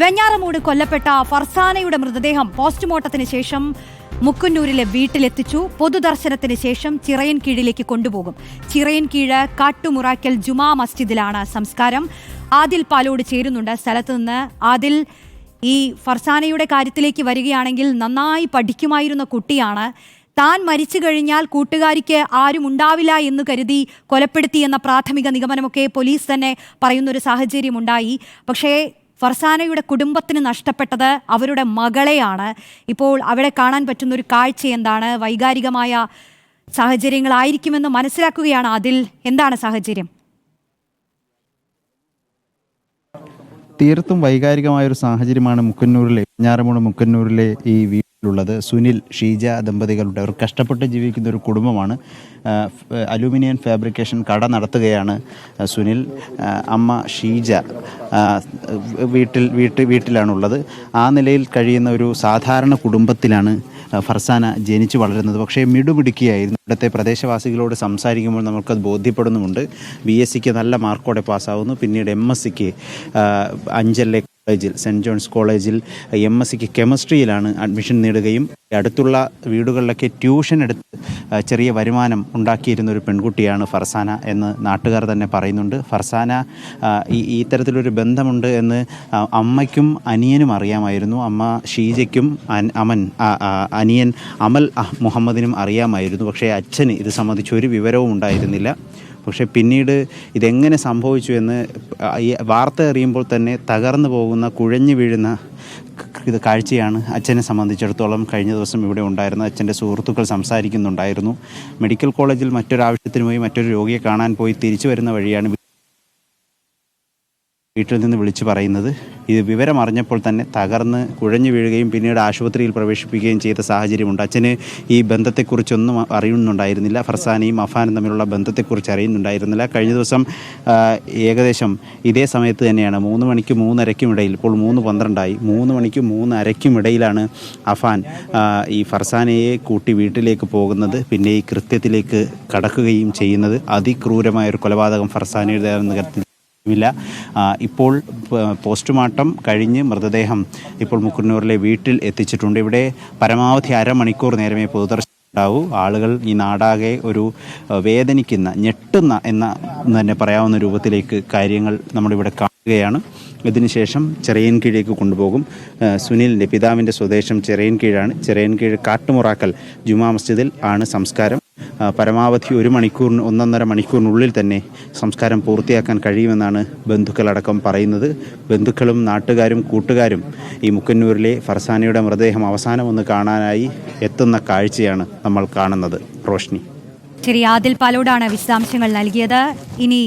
വെഞ്ഞാറമൂട് കൊല്ലപ്പെട്ട ഫർസാനയുടെ മൃതദേഹം പോസ്റ്റ്മോർട്ടത്തിന് ശേഷം മുക്കുന്നൂരിലെ വീട്ടിലെത്തിച്ചു. പൊതുദർശനത്തിന് ശേഷം ചിറയൻകീഴിലേക്ക് കൊണ്ടുപോകും. ചിറയൻകീഴ് കാട്ടുമുറാക്കൽ ജുമാ മസ്ജിദിലാണ് സംസ്കാരം. ആദിൽ പാലോട് ചേരുന്നുണ്ട് സ്ഥലത്ത് നിന്ന്. ആദിൽ, ഈ ഫർസാനയുടെ കാര്യത്തിലേക്ക് വരികയാണെങ്കിൽ നന്നായി പഠിക്കുമായിരുന്ന കുട്ടിയാണ്. താൻ മരിച്ചു കഴിഞ്ഞാൽ കൂട്ടുകാരിക്ക് ആരും ഉണ്ടാവില്ല എന്ന് കരുതി കൊലപ്പെടുത്തിയെന്ന പ്രാഥമിക നിഗമനമൊക്കെ പോലീസ് തന്നെ പറയുന്നൊരു സാഹചര്യമുണ്ടായി. പക്ഷേ ഫർസാനയുടെ കുടുംബത്തിന് നഷ്ടപ്പെട്ടത് അവരുടെ മകളെയാണ്. ഇപ്പോൾ അവിടെ കാണാൻ പറ്റുന്ന ഒരു കാഴ്ച എന്താണ്? വൈകാരികമായ സാഹചര്യങ്ങളായിരിക്കുമെന്ന് മനസ്സിലാക്കുകയാണ്. അതിൽ എന്താണ് സാഹചര്യം? തീർത്തും വൈകാരികമായൊരു സാഹചര്യമാണ് മുക്കന്നൂരിലെ വെഞ്ഞാറമൂട് മുക്കന്നൂരിലെ ഈ വീട്ടിലുള്ളത്. സുനിൽ, ഷീജ ദമ്പതികളുടെ അവർ കഷ്ടപ്പെട്ട് ജീവിക്കുന്ന ഒരു കുടുംബമാണ്. അലൂമിനിയം ഫാബ്രിക്കേഷൻ കട നടത്തുകയാണ് സുനിൽ. അമ്മ ഷീജ വീട്ടിലാണുള്ളത്. ആ നിലയിൽ കഴിയുന്ന ഒരു സാധാരണ കുടുംബത്തിലാണ് ഫർസാന ജനിച്ചു വളരുന്നത്. പക്ഷേ മിടുമിടുക്കിയായിരുന്നു. ഇവിടുത്തെ പ്രദേശവാസികളോട് സംസാരിക്കുമ്പോൾ നമുക്കത് ബോധ്യപ്പെടുന്നുമുണ്ട്. BSc നല്ല മാർക്കോടെ പാസ്സാവുന്നു. പിന്നീട് MSc അഞ്ചലിലെ കോളേജിൽ, സെൻറ്റ് ജോൺസ് കോളേജിൽ MSc കെമിസ്ട്രിയിലാണ് അഡ്മിഷൻ നേടുകയും അടുത്തുള്ള വീടുകളിലൊക്കെ ട്യൂഷൻ എടുത്ത് ചെറിയ വരുമാനം ഉണ്ടാക്കിയിരുന്ന ഒരു പെൺകുട്ടിയാണ് ഫർസാന എന്ന് നാട്ടുകാർ തന്നെ പറയുന്നുണ്ട്. ഫർസാന ഈ തരത്തിലൊരു ബന്ധമുണ്ട് എന്ന് അമ്മയ്ക്കും അനിയനും അറിയാമായിരുന്നു. അമ്മ ഷീജയ്ക്കും അനിയൻ അമൽ മുഹമ്മദിനും അറിയാമായിരുന്നു. പക്ഷേ അച്ഛന് ഇത് സംബന്ധിച്ച് ഒരു വിവരവും ഉണ്ടായിരുന്നില്ല. പക്ഷേ പിന്നീട് ഇതെങ്ങനെ സംഭവിച്ചു എന്ന് ഈ വാർത്ത അറിയുമ്പോൾ തന്നെ തകർന്നു പോകുന്ന, കുഴഞ്ഞു വീഴുന്ന കാഴ്ചയാണ് അച്ഛനെ സംബന്ധിച്ചിടത്തോളം കഴിഞ്ഞ ദിവസം ഇവിടെ ഉണ്ടായിരുന്ന അച്ഛൻ്റെ സുഹൃത്തുക്കൾ സംസാരിക്കുന്നുണ്ടായിരുന്നു. മെഡിക്കൽ കോളേജിൽ മറ്റൊരാവശ്യത്തിന് പോയി മറ്റൊരു രോഗിയെ കാണാൻ പോയി തിരിച്ചു വരുന്ന വഴിയാണ് വീട്ടിൽ നിന്ന് വിളിച്ചു പറയുന്നത്. ഇത് വിവരം അറിഞ്ഞപ്പോൾ തന്നെ തകർന്ന് കുഴഞ്ഞു വീഴുകയും പിന്നീട് ആശുപത്രിയിൽ പ്രവേശിപ്പിക്കുകയും ചെയ്ത സാഹചര്യമുണ്ട്. അച്ഛന് ഈ ബന്ധത്തെക്കുറിച്ചൊന്നും അറിയുന്നുണ്ടായിരുന്നില്ല. ഫർസാനയും അഫാനും തമ്മിലുള്ള ബന്ധത്തെക്കുറിച്ച് അറിയുന്നുണ്ടായിരുന്നില്ല. കഴിഞ്ഞ ദിവസം ഏകദേശം ഇതേ സമയത്ത് തന്നെയാണ് 3 മണിക്കും 3:30ക്കും ഇടയിൽ, ഇപ്പോൾ 3:12 3 മണിക്കും 3:30ക്കും ഇടയിലാണ് അഫാൻ ഈ ഫർസാനയെ കൂട്ടി വീട്ടിലേക്ക് പോകുന്നത്. പിന്നെ ഈ കൃത്യത്തിലേക്ക് കടക്കുകയും ചെയ്യുന്നത്. അതിക്രൂരമായൊരു കൊലപാതകം ഫർസാനയുടേതെന്ന് കരുതി ില്ല. ഇപ്പോൾ പോസ്റ്റ്മോർട്ടം കഴിഞ്ഞ് മൃതദേഹം ഇപ്പോൾ മുക്കുന്നൂരിലെ വീട്ടിൽ എത്തിച്ചിട്ടുണ്ട്. ഇവിടെ പരമാവധി അരമണിക്കൂർ നേരമേ പൊതുദർശനം ഉണ്ടാവൂ. ആളുകൾ ഈ നാടാകെ ഒരു വേദനിക്കുന്ന, ഞെട്ടുന്ന എന്ന് തന്നെ പറയാവുന്ന രൂപത്തിലേക്ക് കാര്യങ്ങൾ നമ്മളിവിടെ കാണുകയാണ്. ഇതിനുശേഷം ചിറയൻകീഴിലേക്ക് കൊണ്ടുപോകും. സുനിലിൻ്റെ പിതാവിൻ്റെ സ്വദേശം ചിറയൻകീഴാണ്. ചിറയൻകീഴ് കാട്ടുമുറാക്കൽ ജുമാ മസ്ജിദിൽ ആണ് സംസ്കാരം. പരമാവധി 1.5 മണിക്കൂറിനുള്ളിൽ തന്നെ സംസ്കാരം പൂർത്തിയാക്കാൻ കഴിയുമെന്നാണ് ബന്ധുക്കളടക്കം പറയുന്നത്. ബന്ധുക്കളും നാട്ടുകാരും കൂട്ടുകാരും ഈ മുക്കന്നൂരിലെ ഫർസാനയുടെ മൃതദേഹം അവസാനം ഒന്ന് കാണാനായി എത്തുന്ന കാഴ്ചയാണ് നമ്മൾ കാണുന്നത്. റോഷ്നി. ശരി, ആദിൽ പാലോടാണ് വിശദാംശങ്ങൾ നൽകിയത്. ഇനി